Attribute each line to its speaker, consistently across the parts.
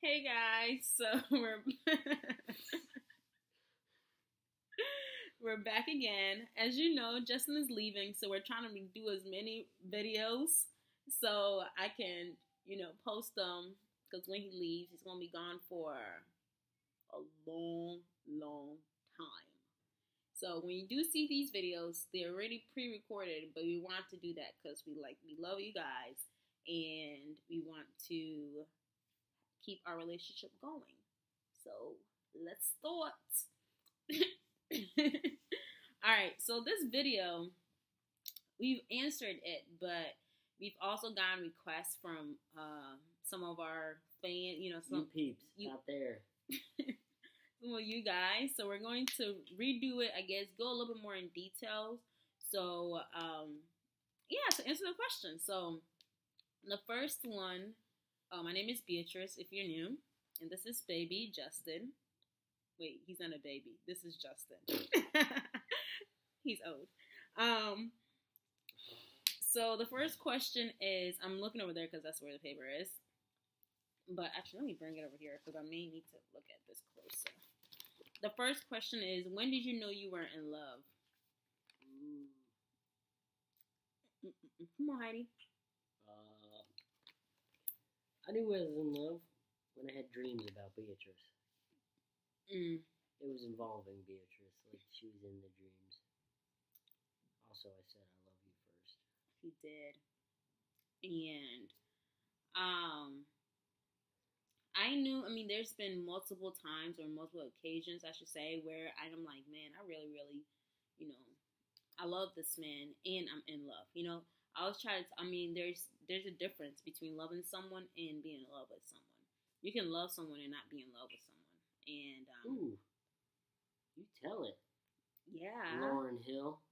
Speaker 1: Hey guys, so we're we're back again. As you know, Justin is leaving, so we're trying to do as many videos so I can, post them because when he leaves, he's gonna be gone for a long, long time. So when you do see these videos, they're already pre-recorded, but we want to do that because we love you guys and we want to keep our relationship going. So let's start. All right, so this video, we've answered it, but we've also gotten requests from some of our fans, some
Speaker 2: peeps out there.
Speaker 1: Some of you guys. So we're going to redo it, I guess, go a little bit more in details. So, to answer the question. So the first one, my name is Beatrice, if you're new, and this is baby Justin. Wait, he's not a baby. This is Justin. He's old. So the first question is, I'm looking over there because that's where the paper is. But actually, let me bring it over here because I may need to look at this closer. The first question is, when did you know you were in love? Come on, Heidi.
Speaker 2: I knew I was in love when I had dreams about Beatrice. It was involving Beatrice, like she was in the dreams. Also, I said I love you first.
Speaker 1: He did. And I knew, there's been multiple times or multiple occasions, I should say, where I'm like, man, I really, really, I love this man and I'm in love. I was trying to, there's a difference between loving someone and being in love with someone. You can love someone and not be in love with someone. And,
Speaker 2: ooh, you tell it.
Speaker 1: Yeah.
Speaker 2: Lauren Hill.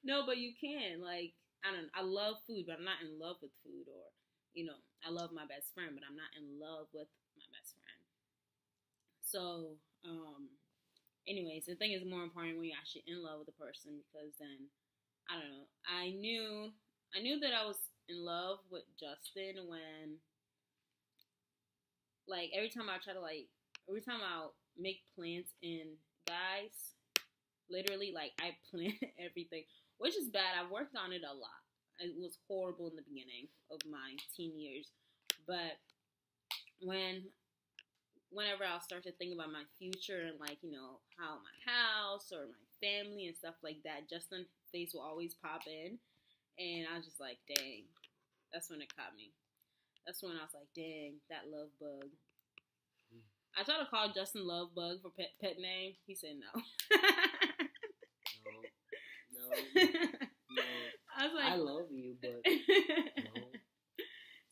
Speaker 1: No, but you can. Like, I love food, but I'm not in love with food. Or, I love my best friend, but I'm not in love with my best friend. So, anyways, the thing is more important when you're actually in love with a person, because then, I don't know, I knew that I was in love with Justin when, like, every time I'll make plans in guys, literally, like, I plan everything, which is bad. I've worked on it a lot. It was horrible in the beginning of my teen years, but whenever I'll start to think about my future and, like, how my house or my family and stuff like that, Justin's face will always pop in, and I was just like, dang, that's when it caught me. That's when I was like, dang, that love bug. I tried to call Justin Love Bug for pet name. He said no.
Speaker 2: No.
Speaker 1: I was like,
Speaker 2: I love you, but no.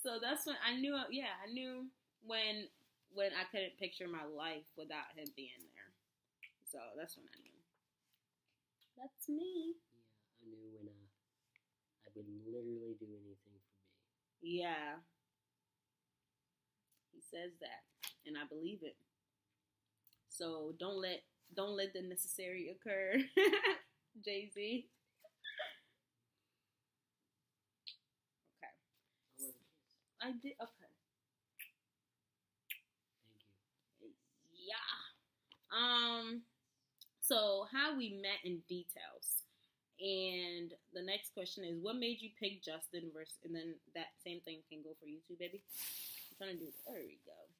Speaker 1: So that's when I knew. Yeah, I knew when I couldn't picture my life without him being there. So that's when I knew. That's me.
Speaker 2: Yeah, I knew when I would literally do anything for me.
Speaker 1: Yeah. He says that, and I believe it. So don't let the necessary occur, Jay-Z. Okay. I did. Okay.
Speaker 2: Thank you.
Speaker 1: Yeah. So how we met in details. And the next question is, what made you pick Justin versus, and then that same thing can go for you too, baby. I'm trying to do it. There we go.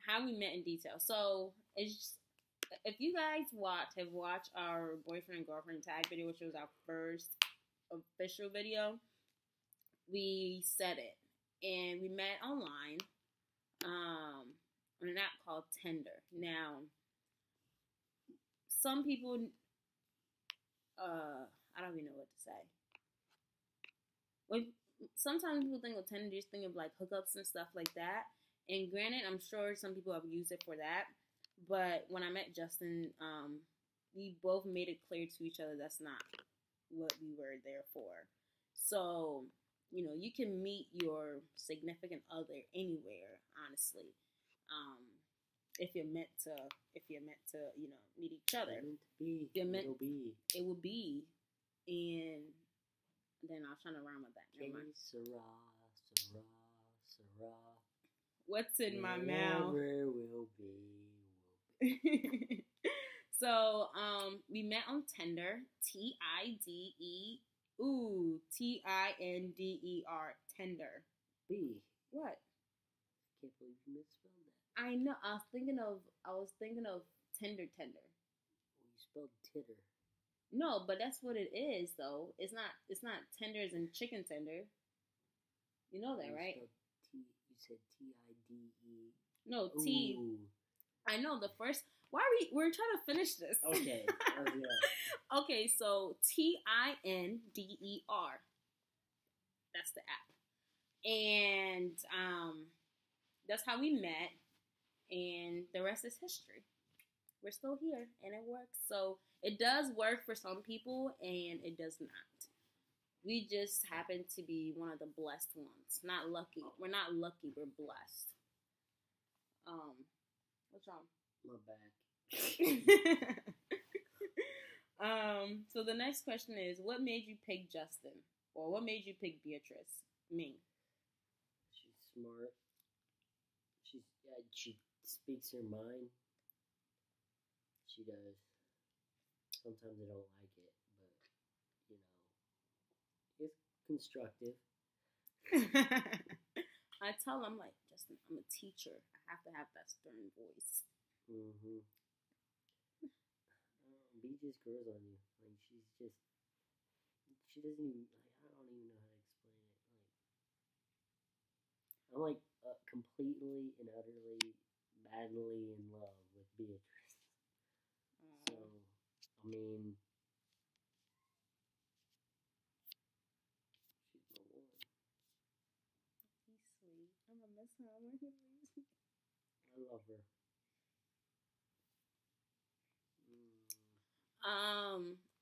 Speaker 1: How we met in detail. So it's just, if you guys have watched our boyfriend and girlfriend tag video, which was our first official video, we said it, and we met online on an app called Tinder. Now, some people, I don't even know what to say. Sometimes people think of Tinder, just think of like hookups and stuff like that. And granted, I'm sure some people have used it for that. But when I met Justin, we both made it clear to each other that's not what we were there for. So, you can meet your significant other anywhere, honestly. If you're meant to, meet each other.
Speaker 2: It will be.
Speaker 1: It will be. And Then I was trying to rhyme with that. Never mind.
Speaker 2: Sarah.
Speaker 1: What's in my mouth?
Speaker 2: Whatever will be.
Speaker 1: So, we met on Tinder. Tinder. Tinder.
Speaker 2: B.
Speaker 1: What?
Speaker 2: Can't believe you misspelled that.
Speaker 1: I know. I was thinking of tender.
Speaker 2: Well, you spelled titter.
Speaker 1: No, but that's what it is, though. It's not tender as in chicken tender. You know that, right?
Speaker 2: You said T-I-D-E.
Speaker 1: No, T.
Speaker 2: Ooh.
Speaker 1: I know the first. Why we're trying to finish this?
Speaker 2: Okay.
Speaker 1: Okay, so Tinder. That's the app, and that's how we met, and the rest is history. We're still here, and it works. So it does work for some people, and it does not. We just happen to be one of the blessed ones. Not lucky. We're not lucky. We're blessed. What's wrong?
Speaker 2: My back.
Speaker 1: So the next question is, what made you pick Justin? Or what made you pick Beatrice? Me.
Speaker 2: She's smart. She speaks her mind. She does. Sometimes I don't like it, but it's constructive.
Speaker 1: I tell him, I'm like, Justin, I'm a teacher. I have to have that stern voice.
Speaker 2: Mm-hmm. B just grows on you. Like, she doesn't even, I don't even know how to explain it. I'm like completely and utterly, madly in love with Beatrice. So, I mean, she's my one.
Speaker 1: He's sweet. I'm gonna miss him when he leaves me.
Speaker 2: I love her.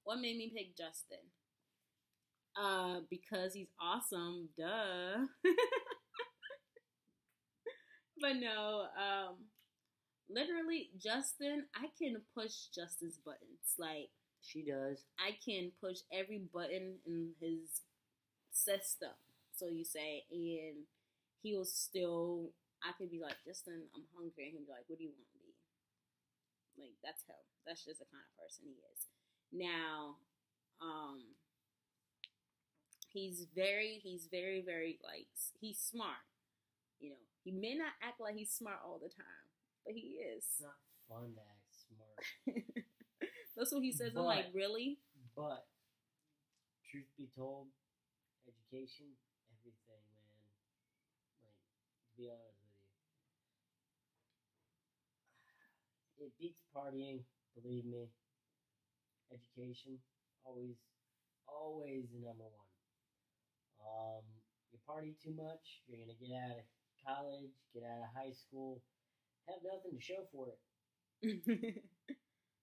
Speaker 1: What made me pick Justin? Because he's awesome, duh. But no, literally, Justin, I can push Justin's buttons. Like,
Speaker 2: she does.
Speaker 1: I can push every button in his system, so you say, and he will still, I could be like, Justin, I'm hungry, and he'll be like, what do you want, B? Like, that's him. That's just the kind of person he is. Now, he's very, like, he's smart. You know, he may not act like he's smart all the time, but he is.
Speaker 2: It's not fun to act smart.
Speaker 1: That's what he says. I'm like, really?
Speaker 2: But, truth be told, education, everything, man. Like, to be honest with you. It beats partying, believe me. Education, always the number one. You party too much, you're going to get out of college, get out of high school, have nothing to show for it.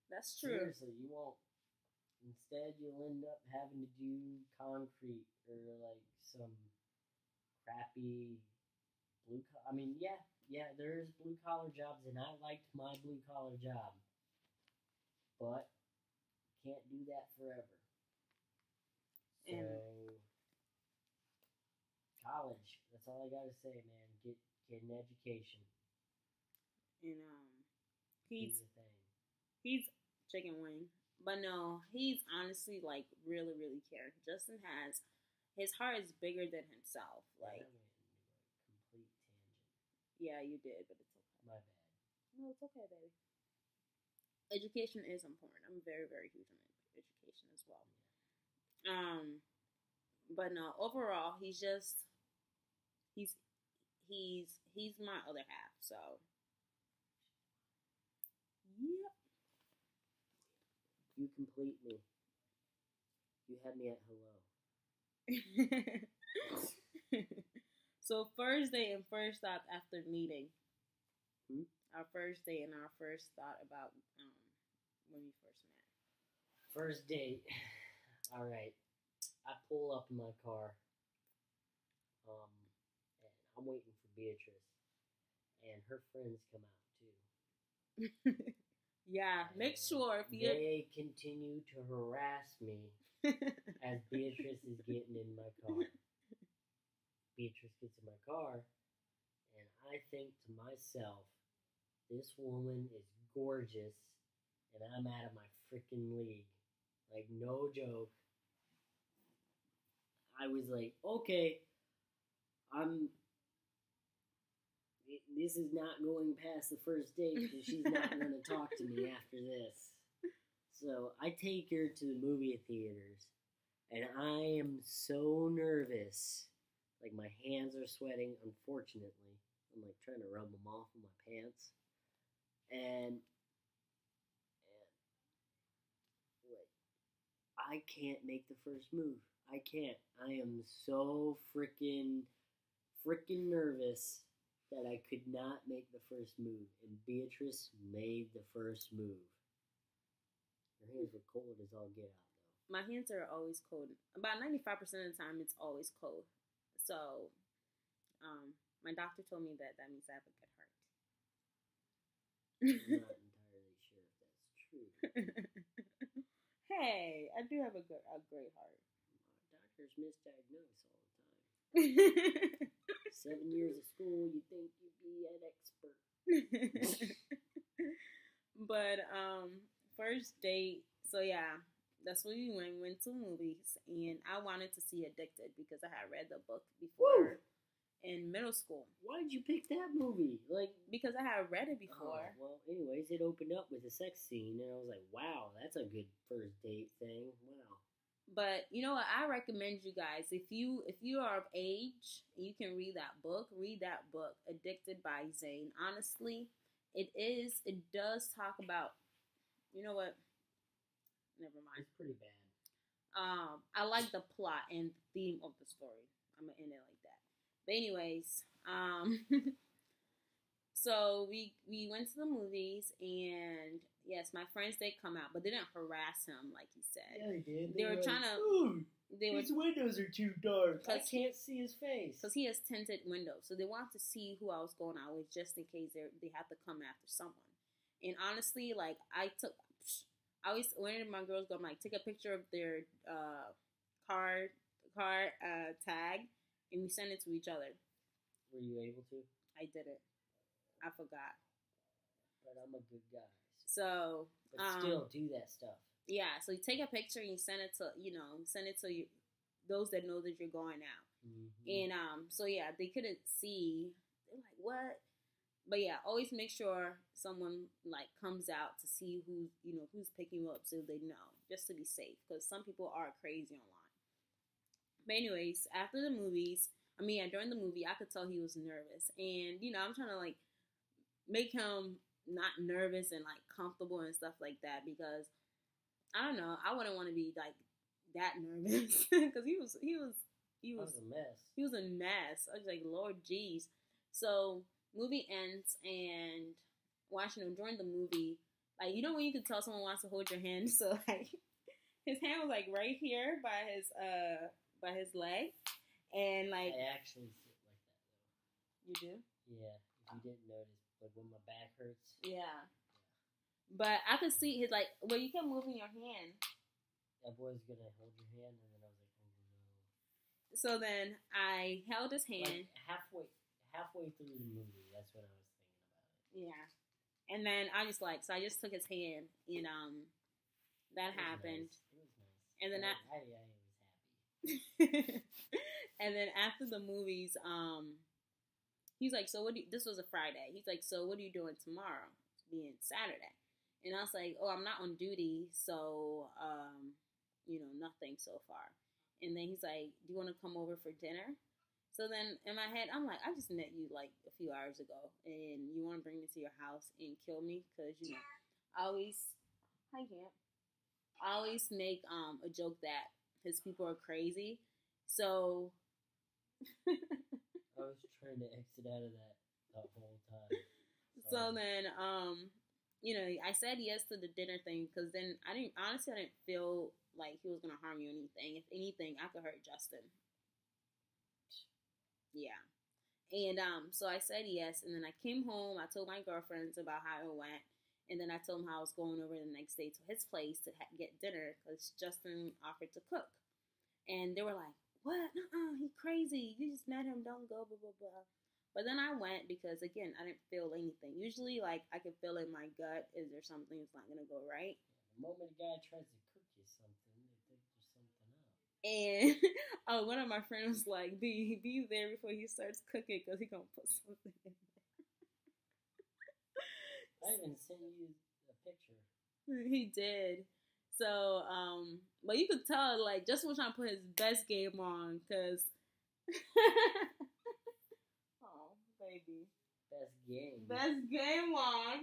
Speaker 1: That's true.
Speaker 2: Seriously, you won't. Instead, you'll end up having to do concrete or like some crappy blue collar. I mean, yeah, there's blue collar jobs, and I liked my blue collar job, but can't do that forever. So, college. That's all I gotta say, man. Get an education.
Speaker 1: And he's chicken wing, but no, he's honestly like really, really caring. Justin has his heart is bigger than himself. Like,
Speaker 2: complete tangent.
Speaker 1: Yeah, you did, but it's okay.
Speaker 2: My bad.
Speaker 1: No, it's okay, baby. Education is important. I'm very, very huge on education as well. But no, overall, he's my other half. So, yep.
Speaker 2: You complete me. You had me at hello.
Speaker 1: So first day and first thought after meeting. Our first day and our first thought about when we first met.
Speaker 2: First date. All right. I pull up in my car. And I'm waiting for Beatrice. And her friends come out too.
Speaker 1: Yeah, make sure if
Speaker 2: they continue to harass me as Beatrice is getting in my car. Beatrice gets in my car, and I think to myself, this woman is gorgeous, and I'm out of my freaking league. Like, no joke. I was like, okay, this is not going past the first date because she's not going to talk to me after this. So I take her to the movie theaters, and I am so nervous. Like, my hands are sweating, unfortunately. I'm, like, trying to rub them off of my pants. And I can't make the first move. I can't. I am so freaking nervous that I could not make the first move. And Beatrice made the first move. Her hands were cold as all get out, though.
Speaker 1: My hands are always cold. About 95% of the time, it's always cold. So, my doctor told me that means I have a good heart.
Speaker 2: I'm not entirely sure if that's true.
Speaker 1: Hey, I do have a great heart.
Speaker 2: Doctors misdiagnose all the time. 7 years of school, you think you'd be an expert.
Speaker 1: But first date. So yeah, that's when we went to movies, and I wanted to see Addicted because I had read the book before. Woo! In middle school.
Speaker 2: Why did you pick that movie? Like,
Speaker 1: because I had read it before.
Speaker 2: Well, anyways, it opened up with a sex scene, and I was like, wow, that's a good first date thing. Wow.
Speaker 1: But you know what? I recommend you guys, if you are of age, you can read that book. Read that book, Addicted by Zane. Honestly, it does talk about. You know what? Never mind.
Speaker 2: It's pretty bad.
Speaker 1: I like the plot and theme of the story. I'm gonna end it like that. But anyways, so we went to the movies, and yes, my friends did come out, but they didn't harass him like he said.
Speaker 2: Yeah, they did.
Speaker 1: They were trying to.
Speaker 2: His windows are too dark. I can't see his face.
Speaker 1: Because he has tinted windows, so they wanted to see who I was going out with, just in case they had to come after someone. And honestly, like I always whenever my girls go, I'm like, take a picture of their car tag. And we sent it to each other.
Speaker 2: Were you able to?
Speaker 1: I didn't. I forgot.
Speaker 2: But I'm a good guy.
Speaker 1: So.
Speaker 2: But still, do that stuff.
Speaker 1: Yeah. So you take a picture and you send it to those that know that you're going out. Mm-hmm. And so yeah, they couldn't see. They're like, what? But yeah, always make sure someone like comes out to see who's picking you up, so they know, just to be safe, because some people are crazy online. But anyways, during the movie, I could tell he was nervous. And, I'm trying to, like, make him not nervous and, like, comfortable and stuff like that. Because, I don't know, I wouldn't want to be, like, that nervous. Because he was
Speaker 2: a mess.
Speaker 1: He was a mess. I was like, Lord jeez. So, movie ends, and during the movie, like, when you can tell someone wants to hold your hand? So, like, his hand was, like, right here by his leg, and like
Speaker 2: I actually sit like that though.
Speaker 1: You do?
Speaker 2: Yeah, if you didn't notice, but when my back hurts.
Speaker 1: Yeah. But I could see his you kept moving your hand.
Speaker 2: That boy's gonna hold your hand, and then I was like, oh no.
Speaker 1: So then I held his hand.
Speaker 2: Like halfway through the movie, that's when I was thinking about it.
Speaker 1: Yeah. And then I just took his hand, and that happened.
Speaker 2: Nice. It was nice.
Speaker 1: And then
Speaker 2: I was happy.
Speaker 1: And then after the movies, he's like, so this was a Friday. He's like, so what are you doing tomorrow? It's being Saturday. And I was like, oh, I'm not on duty, so, nothing so far. And then he's like, do you want to come over for dinner? So then in my head, I'm like, I just met you like a few hours ago, and you want to bring me to your house and kill me? Because, I always make a joke that his people are crazy. So
Speaker 2: I was trying to exit out of that the whole time.
Speaker 1: So then, I said yes to the dinner thing, because then I didn't feel like he was gonna harm you or anything. If anything, I could hurt Justin. Yeah. And so I said yes, and then I came home. I told my girlfriends about how it went, And then I told him how I was going over the next day to his place to get dinner because Justin offered to cook. And they were like, what? He crazy. You just met him. Don't go, blah, blah, blah. But then I went because, again, I didn't feel anything. Usually, like, I can feel in my gut, is there something that's not going to go right?
Speaker 2: The moment a guy tries to cook you something, they think there's something up.
Speaker 1: And one of my friends was like, be there before he starts cooking because he's going to put something in there.
Speaker 2: I even sent you a picture.
Speaker 1: He did. So, but you could tell, like, Justin was trying to put his best game on, because... oh, baby.
Speaker 2: Best game.
Speaker 1: Best game on.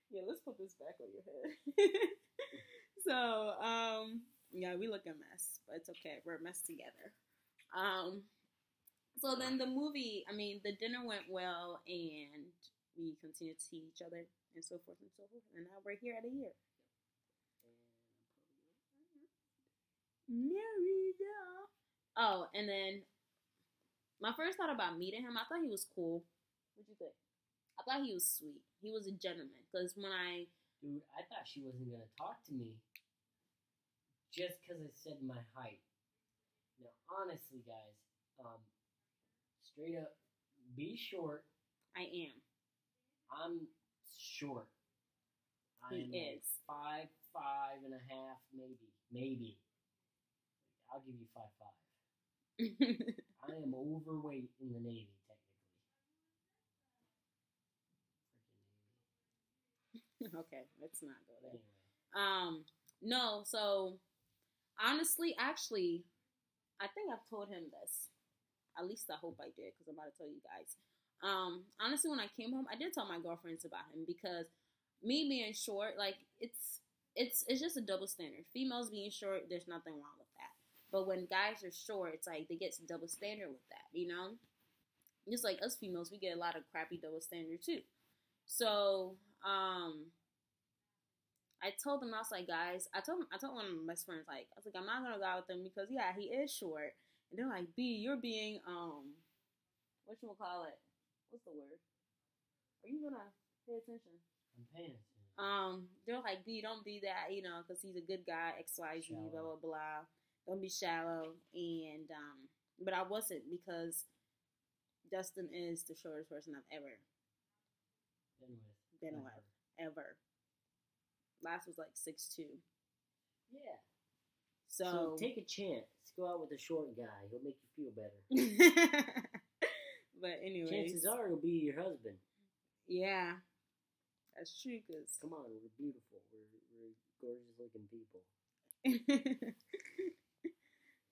Speaker 1: Yeah, let's put this back on your head. So, yeah, we look a mess, but it's okay. We're a mess together. So then the dinner went well, and we continued to see each other, and so forth and so forth. And now we're here at a year. Married. Oh, and then my first thought about meeting him, I thought he was cool. What'd you think? I thought he was sweet. He was a gentleman. Because
Speaker 2: Dude, I thought she wasn't going to talk to me just because I said my height. Now, honestly, guys, straight up, be short.
Speaker 1: I am.
Speaker 2: I'm short.
Speaker 1: He
Speaker 2: I'm
Speaker 1: is.
Speaker 2: Like 5'5.5", maybe. I'll give you 5'5". I am overweight in the Navy, technically.
Speaker 1: Okay, let's not go there.
Speaker 2: Anyway.
Speaker 1: No, so honestly, actually, I think I've told him this. At least I hope I did, because I'm about to tell you guys. Honestly, when I came home, I did tell my girlfriends about him, because me being short, like, it's just a double standard. Females being short, there's nothing wrong with that. But when guys are short, it's like they get a double standard with that, you know? Just like us females, we get a lot of crappy double standard too. So, I told them, I was like, guys, I told one of my best friends, like, I was like, I'm not gonna go out with him because, yeah, he is short. And they're like, B, you're being, whatchamacallit? What's the word? Are you gonna pay attention?
Speaker 2: I'm paying attention.
Speaker 1: They're like, B, don't be that, you know, because he's a good guy, XYZ, blah, blah, blah. Don't be shallow. And, but I wasn't, because Justin is the shortest person I've ever been with. Ever. Last was like 6'2".
Speaker 2: Yeah.
Speaker 1: So
Speaker 2: take a chance. Go out with a short guy. He'll make you feel better.
Speaker 1: But anyways.
Speaker 2: Chances are he'll be your husband.
Speaker 1: Yeah. That's true, because...
Speaker 2: Come on, we're beautiful. We're gorgeous looking people.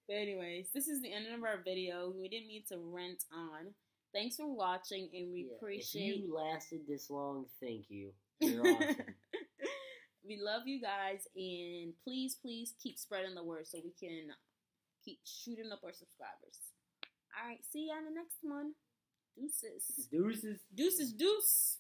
Speaker 1: But anyways, this is the end of our video. We didn't mean to rant on. Thanks for watching, and we appreciate...
Speaker 2: If you lasted this long, thank you. You're awesome.
Speaker 1: We love you guys, and please, please keep spreading the word so we can keep shooting up our subscribers. All right, see ya in the next one. Deuces.
Speaker 2: Deuces.
Speaker 1: Deuces, deuce.